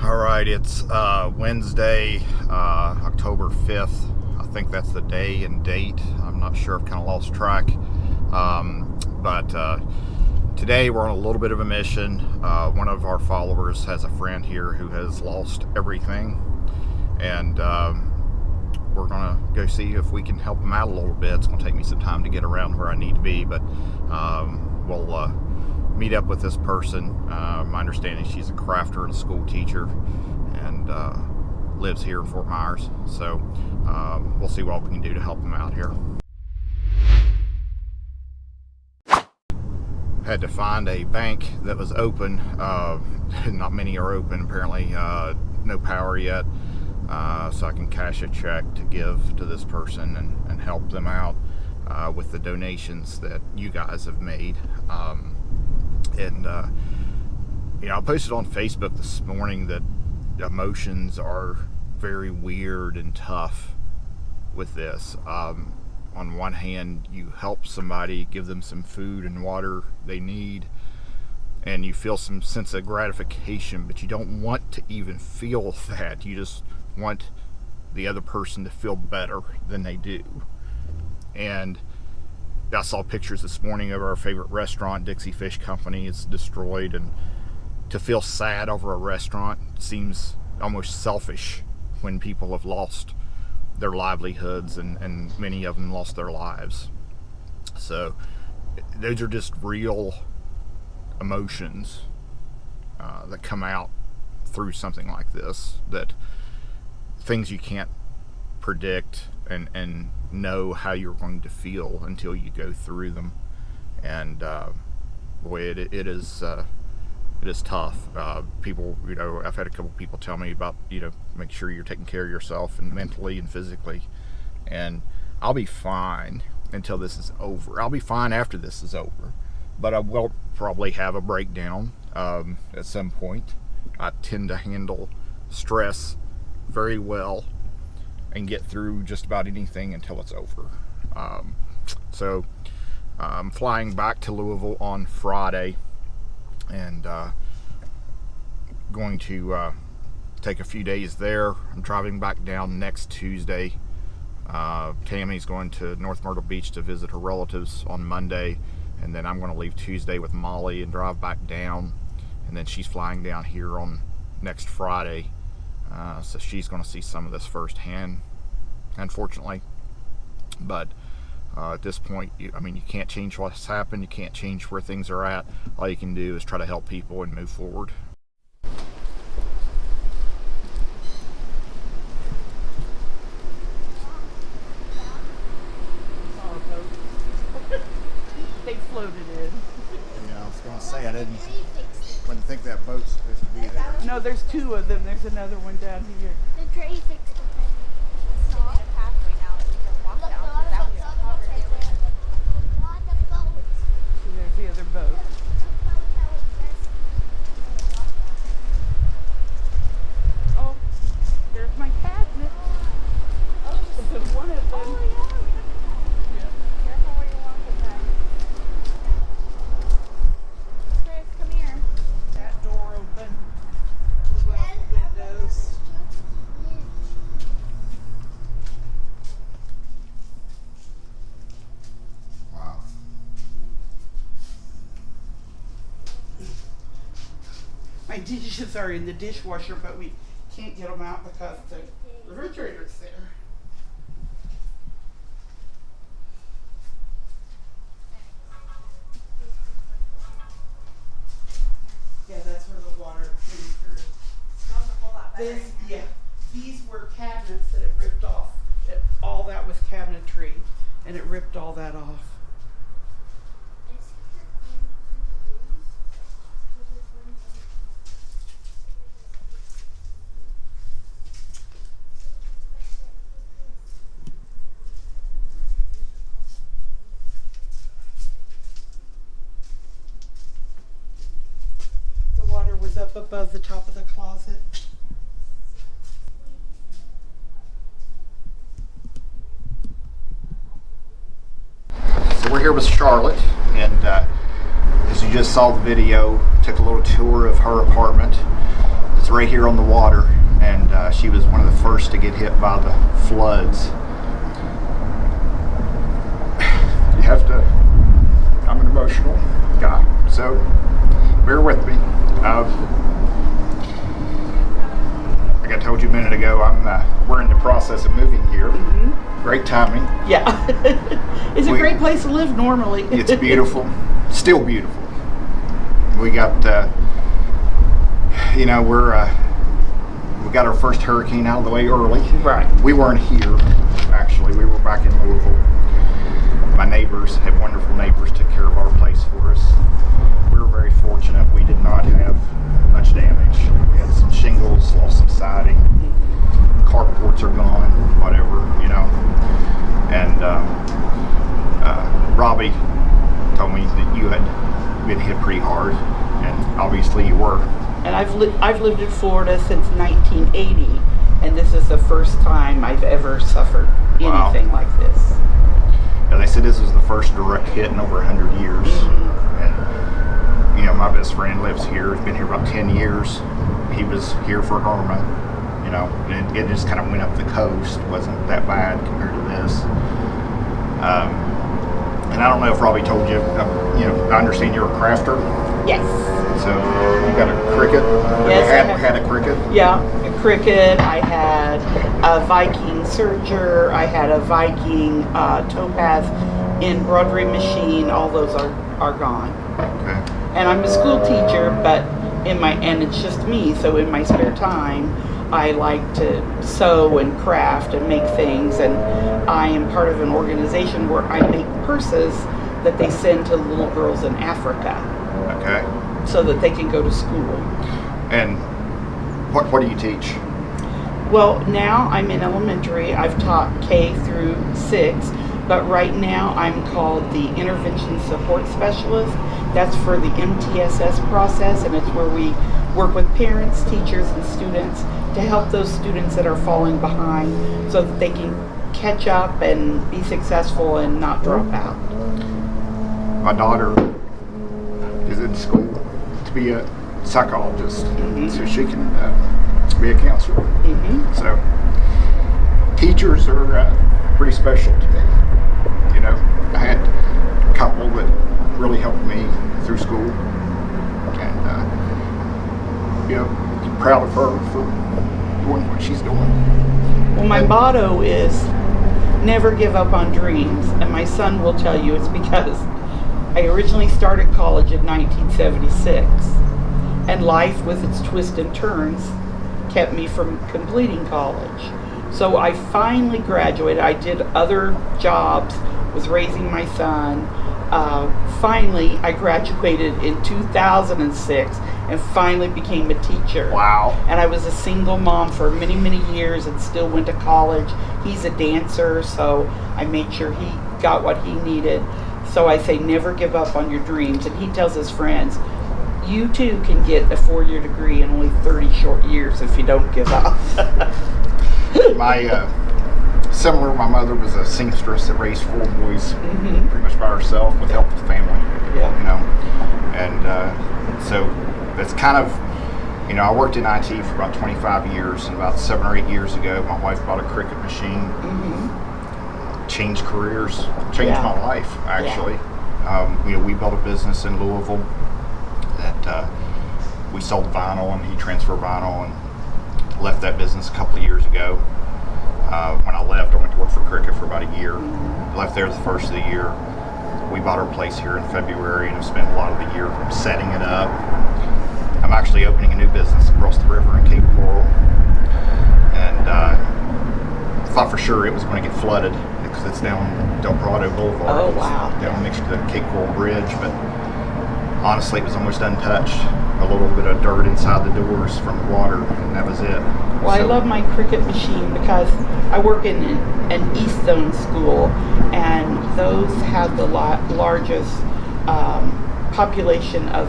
All right, it's Wednesday, October 5th. I think that's the day and date. I'm not sure. I've kind of lost track. But today we're on a little bit of a mission. One of our followers has a friend here who has lost everything. And we're going to go see if we can help him out a little bit. It's going to take me some time to get around where I need to be. But we'll meet up with this person. My understanding, she's a crafter and a school teacher, and lives here in Fort Myers. So we'll see what we can do to help him out here. Had to find a bank that was open. Not many are open apparently. No power yet, so I can cash a check to give to this person and help them out with the donations that you guys have made. I posted on Facebook this morning that emotions are very weird and tough with this. On one hand, you help somebody, give them some food and water they need, and you feel some sense of gratification, but you don't want to even feel that. You just want the other person to feel better than they do. And I saw pictures this morning of our favorite restaurant, Dixie Fish Company. It's destroyed, and to feel sad over a restaurant seems almost selfish when people have lost their livelihoods and many of them lost their lives. So those are just real emotions that come out through something like this, that things you can't predict and know how you're going to feel until you go through them. And boy, it is tough. People, I've had a couple people tell me about, make sure you're taking care of yourself and mentally and physically. And I'll be fine until this is over. I'll be fine after this is over, but I will probably have a breakdown at some point. I tend to handle stress very well and get through just about anything until it's over. So I'm flying back to Louisville on Friday, and going to take a few days there. I'm driving back down next Tuesday. Tammy's going to North Myrtle Beach to visit her relatives on Monday, and then I'm going to leave Tuesday with Molly and drive back down, and then she's flying down here on next Friday. So she's going to see some of this firsthand, unfortunately. But at this point, you can't change what's happened. You can't change where things are at. All you can do is try to help people and move forward. They floated in. Yeah, I was going to say, wouldn't think that boat's supposed to be there. No, there's two of them. There's another one down here. The Dre fixed it. It's not a pathway now that we can walk down because that was covered. See, there's the other boat. Oh, there's my cabinet. There's one of them. Yeah. Careful where you walk with that. Chris, come here. That door open. Blew out the windows. Wow. My dishes are in the dishwasher, but we can't get them out because the refrigerator's there. Yeah, that's where the water came through. Smells a whole lot better. These were cabinets that it ripped off. All that was cabinetry, and it ripped all that off. The water was up above the top of the closet. So we're here with Charlotte, and as you just saw the video, took a little tour of her apartment. It's It's right here on the water, and she was one of the first to get hit by the floods. You have to. I'm an emotional guy, so bear with me. Like I told you a minute ago, we're in the process of moving here. Great timing. Yeah. It's a great place to live normally. It's beautiful. Still beautiful. We got, we got our first hurricane out of the way early. Right. We weren't here, actually. We were back in Louisville. My neighbors, have wonderful neighbors, took care of our place for us. We were very fortunate. We did not have much damage. We had some shingles, lost some siding. Carports are gone, whatever, And Robbie told me that you had been hit pretty hard, and obviously you were. And I've lived in Florida since 1980, and this is the first time I've ever suffered anything like this. And they said this was the first direct hit in over 100 years. And my best friend lives here. He's been here about 10 years. He was here for Irma. And it just kind of went up the coast. Wasn't that bad compared to this. And I don't know if Robbie told you. I understand you're a crafter. Yes. So you got a cricket. Yes, I had a cricket. Yeah, a cricket. I had a Viking serger. I had a Viking towpath embroidery machine. All those are gone. Okay. And I'm a school teacher, but and it's just me. So in my spare time, I like to sew and craft and make things, and I am part of an organization where I make purses that they send to little girls in Africa. Okay. So that they can go to school. And what do you teach? Well, now I'm in elementary. I've taught K through 6, but right now I'm called the Intervention Support Specialist. That's for the MTSS process, and it's where we work with parents, teachers, and students to help those students that are falling behind so that they can catch up and be successful and not drop out. My daughter is in school to be a psychologist, so she can be a counselor. So teachers are pretty special to me. I had a couple that really helped me through school, and proud of her for doing what she's doing. Well, my motto is never give up on dreams, and my son will tell you it's because I originally started college in 1976, and life with its twists and turns kept me from completing college. So I finally graduated. I did other jobs, was raising my son. Finally, I graduated in 2006 and finally became a teacher. Wow. And I was a single mom for many, many years and still went to college. He's a dancer, so I made sure he got what he needed. So I say never give up on your dreams. And he tells his friends, you too can get a 4-year degree in only 30 short years if you don't give up. Similar, my mother was a seamstress that raised 4 boys pretty much by herself with help with the family. Yeah. And so it's kind of, I worked in IT for about 25 years, and about 7 or 8 years ago, my wife bought a cricket machine. Changed careers, changed my life, actually. We built a business in Louisville that we sold vinyl and heat transfer vinyl, and left that business a couple of years ago. When I left, I went to work for Cricket for about a year. Left there the first of the year. We bought our place here in February and have spent a lot of the year setting it up. I'm actually opening a new business across the river in Cape Coral, and thought for sure it was going to get flooded because it's down Del Prado Boulevard. Oh, wow. It's down next to the Cape Coral Bridge, but honestly, it was almost untouched. A little bit of dirt inside the doors from the water, and that was it. Well, I love my cricket machine because I work in an East Zone school, and those have the largest population of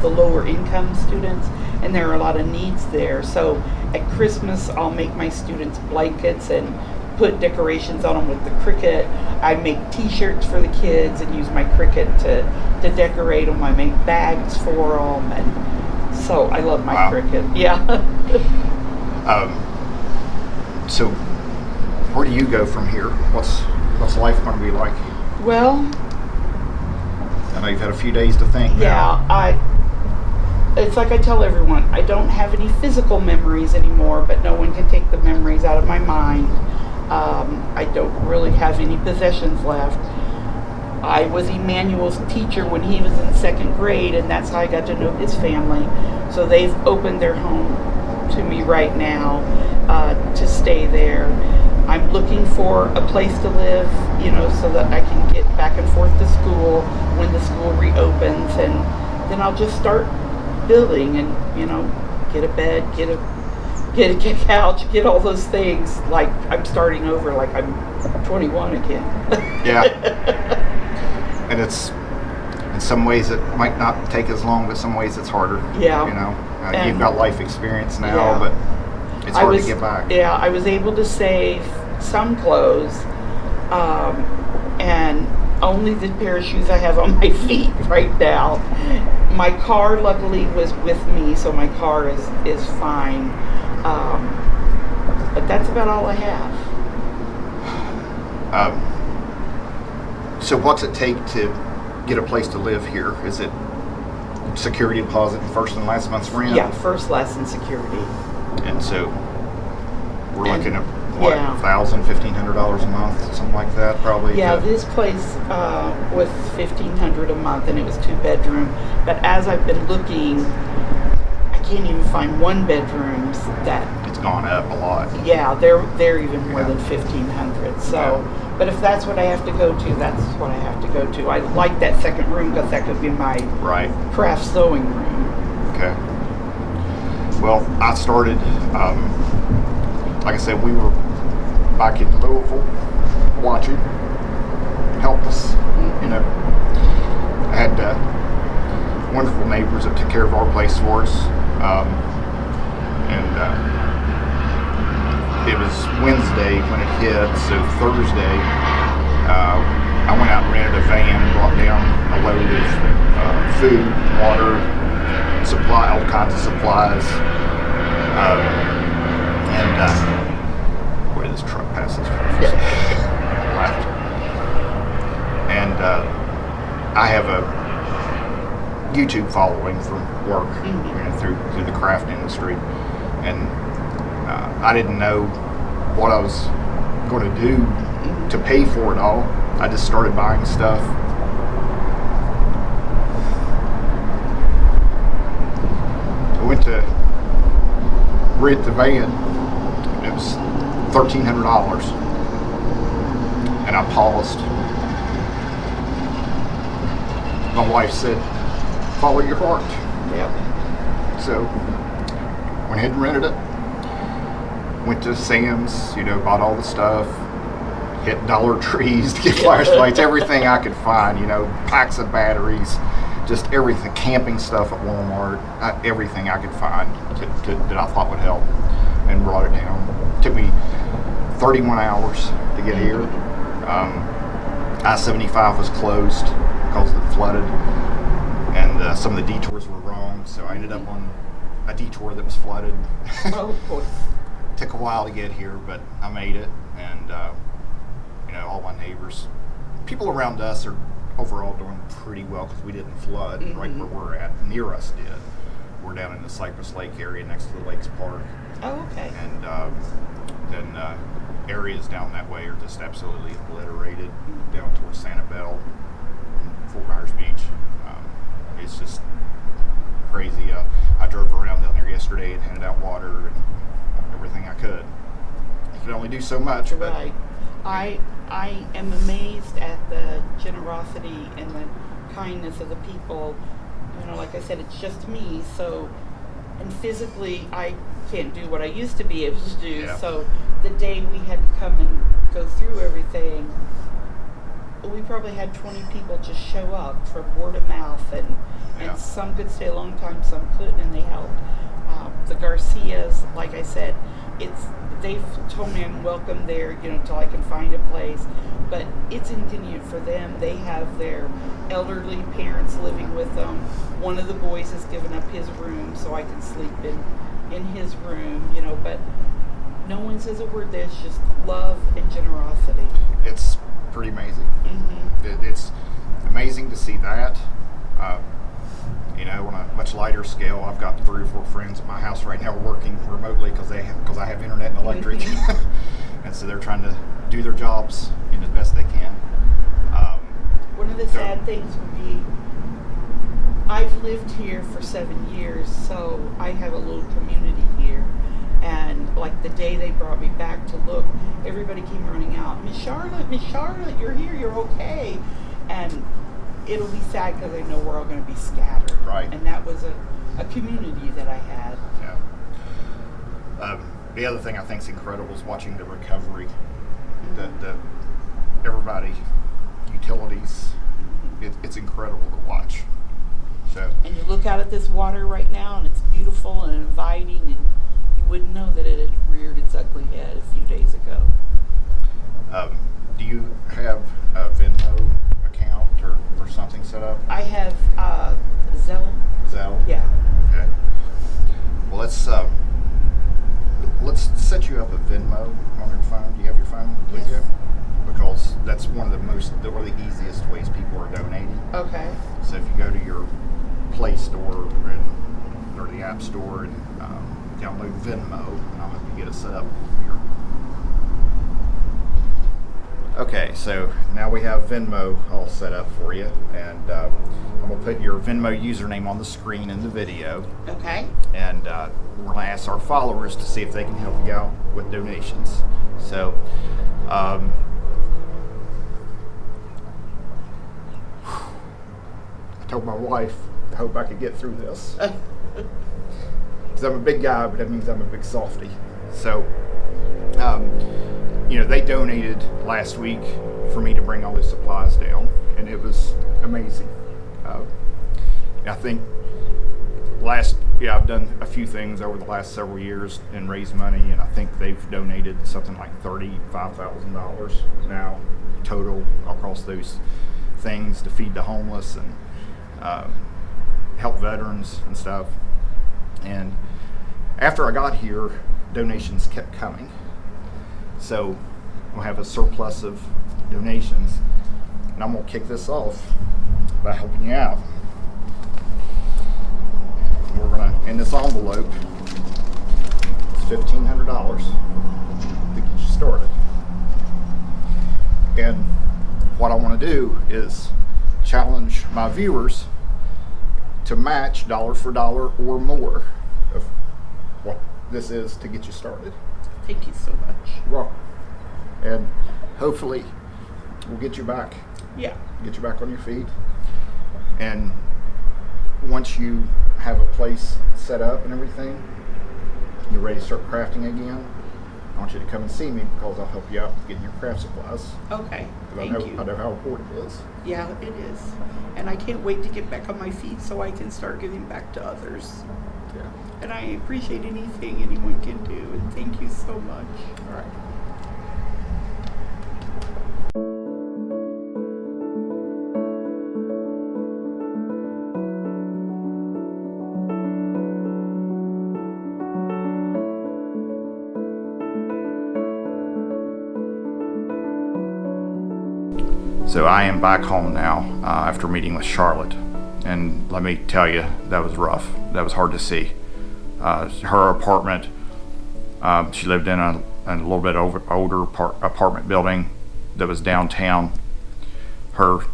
the lower income students, and there are a lot of needs there. So at Christmas, I'll make my students blankets and put decorations on them with the cricket. I make t-shirts for the kids and use my cricket to decorate them. I make bags for them, and So I love my Wow. cricket. Yeah. So where do you go from here? What's life going to be like? Well, I know you've had a few days to think. yeah, it's like I tell everyone, I don't have any physical memories anymore, but no one can take the memories out of my mind. I don't really have any possessions left. I was Emmanuel's teacher when he was in second grade, and that's how I got to know his family. So they've opened their home to me right now to stay there. I'm looking for a place to live, so that I can get back and forth to school when the school reopens, and then I'll just start building and, get a bed, get a couch, get all those things. Like I'm starting over, like I'm 21 again. Yeah. And it's, in some ways it might not take as long, but some ways it's harder. Yeah. You've got life experience now, Yeah. but it's hard to get back. Yeah, I was able to save some clothes, and only the pair of shoes I have on my feet right now. My car, luckily, was with me, so my car is fine. But that's about all I have. So what's it take to get a place to live here? Is it security deposit and first and last month's rent? Yeah, first, last, and security. And so we're looking at yeah. $1,000, $1,500 a month, something like that, probably. Yeah, this place was $1,500 a month, and it was 2-bedroom. But as I've been looking, I can't even find 1-bedrooms that. It's gone up a lot. Yeah, they're even more than $1,500. So, but if that's what I have to go to, that's what I have to go to. I like that second room because that could be my craft sewing room. Okay. Well, I started. Like I said, we were back in Louisville watching, helpless. I had wonderful neighbors that took care of our place for us, and it was Wednesday when it hit. So Thursday, I went out and rented a van and brought down a load of food, water, all kinds of supplies. Where this truck passes left. And I have a YouTube following from work, through the craft industry, and I didn't know what I was going to do to pay for it all. I just started buying stuff. I went to rent the van. It was $1,300, and I paused. My wife said, "Follow your heart." Yep. So went ahead and rented it. Went to Sam's, bought all the stuff. Hit Dollar Trees to get flashlights, everything I could find. Packs of batteries, just everything, camping stuff at Walmart, everything I could find that I thought would help, and brought it down. It took me 31 hours to get here. I-75 was closed because it flooded, and some of the detours were wrong, so I ended up on a detour that was flooded. Oh, boy. Took a while to get here, but I made it, and all my neighbors, people around us are overall doing pretty well because we didn't flood right where we're at. Near us did. We're down in the Cypress Lake area next to the Lakes Park. Oh, okay. And then areas down that way are just absolutely obliterated, down towards Sanibel and Fort Myers Beach. It's just crazy. I drove around down there yesterday and handed out water and everything I could. You can only do so much. Right. I am amazed at the generosity and the kindness of the people. Like I said, it's just me, so, and physically I can't do what I used to be able to do. Yeah. So the day we had to come and go through everything, we probably had 20 people just show up from word of mouth, and some could stay a long time, some couldn't, and they helped. The Garcias, like I said, it's they've told me I'm welcome there, till I can find a place. But it's inconvenient for them. They have their elderly parents living with them. One of the boys has given up his room so I can sleep in his room, but no one says a word. There's just love and generosity. It's pretty amazing. Mm-hmm. It's amazing to see that. On a much lighter scale, I've got 3 or 4 friends at my house right now working remotely because I have internet and electric, and so they're trying to do their jobs as best they can. One of the sad things would be, I've lived here for 7 years, so I have a little community here. And like the day they brought me back to look, everybody came running out. Miss Charlotte, you're here, you're okay. And it'll be sad because I know we're all going to be scattered. Right. And that was a community that I had. Yeah. The other thing I think is incredible is watching the recovery. The everybody, utilities, it's incredible to watch. So. And you look out at this water right now, and it's beautiful and inviting, and you wouldn't know that it had reared its ugly head a few days ago. Do you have a Venmo account or something set up? I have Zelle. Zelle? Yeah. Okay. Well, let's set you up a Venmo on your phone. Do you have your phone with Yes. you? Because that's one of the easiest ways people are donating. Okay. So if you go to your Play Store or the App Store and download Venmo, and I'll help you get it set up here. Okay, so now we have Venmo all set up for you, and I'm going to put your Venmo username on the screen in the video, Okay. and we're going to ask our followers to see if they can help you out with donations. So, I told my wife I hope I could get through this. Because I'm a big guy, but that means I'm a big softy. So, they donated last week for me to bring all the supplies down, and it was amazing. I think I've done a few things over the last several years and raised money, and I think they've donated something like $35,000 now total across those things to feed the homeless and help veterans and stuff. And after I got here, donations kept coming. So we'll have a surplus of donations, and I'm gonna kick this off by helping you out. We're gonna, in this envelope, it's $1,500 to get you started. And what I want to do is challenge my viewers to match dollar for dollar or more of what this is to get you started. Thank you so much. You're welcome. And hopefully we'll get you back. Yeah. Get you back on your feet. And once you have a place set up and everything, you're ready to start crafting again, I want you to come and see me because I'll help you out with getting your craft supplies. Okay. Thank you. I know how important it is. Yeah, it is. And I can't wait to get back on my feet so I can start giving back to others. Yeah. And I appreciate anything anyone can do. And thank you so much. All right. So I am back home now after meeting with Charlotte, and let me tell you, that was rough. That was hard to see. Her apartment, she lived in a little bit older apartment building that was downtown. Her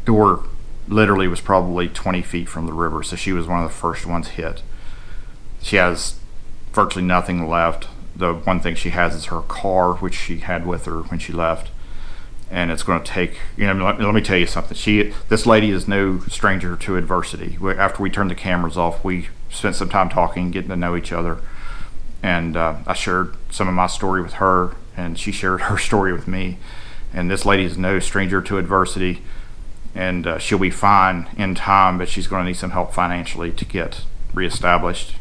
door literally was probably 20 feet from the river, so she was one of the first ones hit. She has virtually nothing left. The one thing she has is her car, which she had with her when she left. And it's going to take, let me tell you something. This lady is no stranger to adversity. After we turned the cameras off, we spent some time talking, getting to know each other. And I shared some of my story with her, and she shared her story with me. And this lady is no stranger to adversity, and she'll be fine in time, but she's going to need some help financially to get reestablished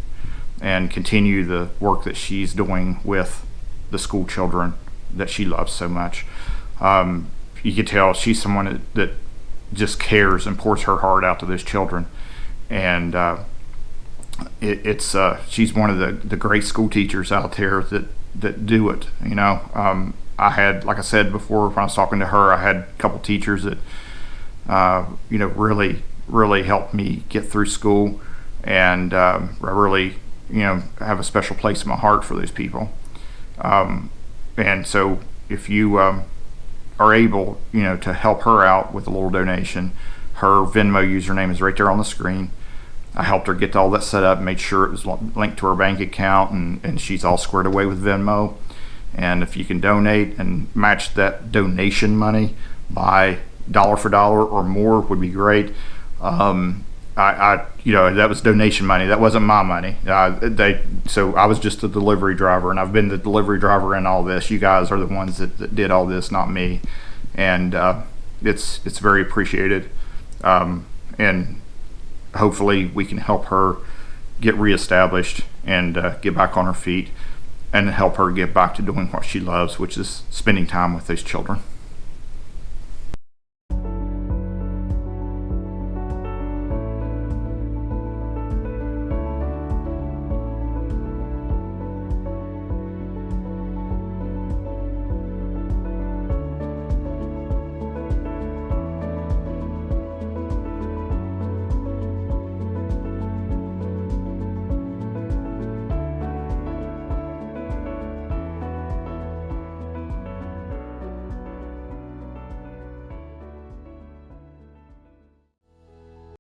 and continue the work that she's doing with the school children that she loves so much. You can tell she's someone that just cares and pours her heart out to those children. And she's one of the great school teachers out there that do it. I had, like I said before, when I was talking to her, I had a couple teachers that really helped me get through school, and I really have a special place in my heart for those people. And so if you are able to help her out with a little donation, her Venmo username is right there on the screen. I helped her get all that set up, made sure it was linked to her bank account, and she's all squared away with Venmo. And if you can donate and match that donation money by dollar for dollar or more, would be great. That was donation money. That wasn't my money. So I was just a delivery driver, and I've been the delivery driver in all this. You guys are the ones that did all this, not me. And it's very appreciated. And hopefully we can help her get reestablished and get back on her feet, and help her get back to doing what she loves, which is spending time with those children.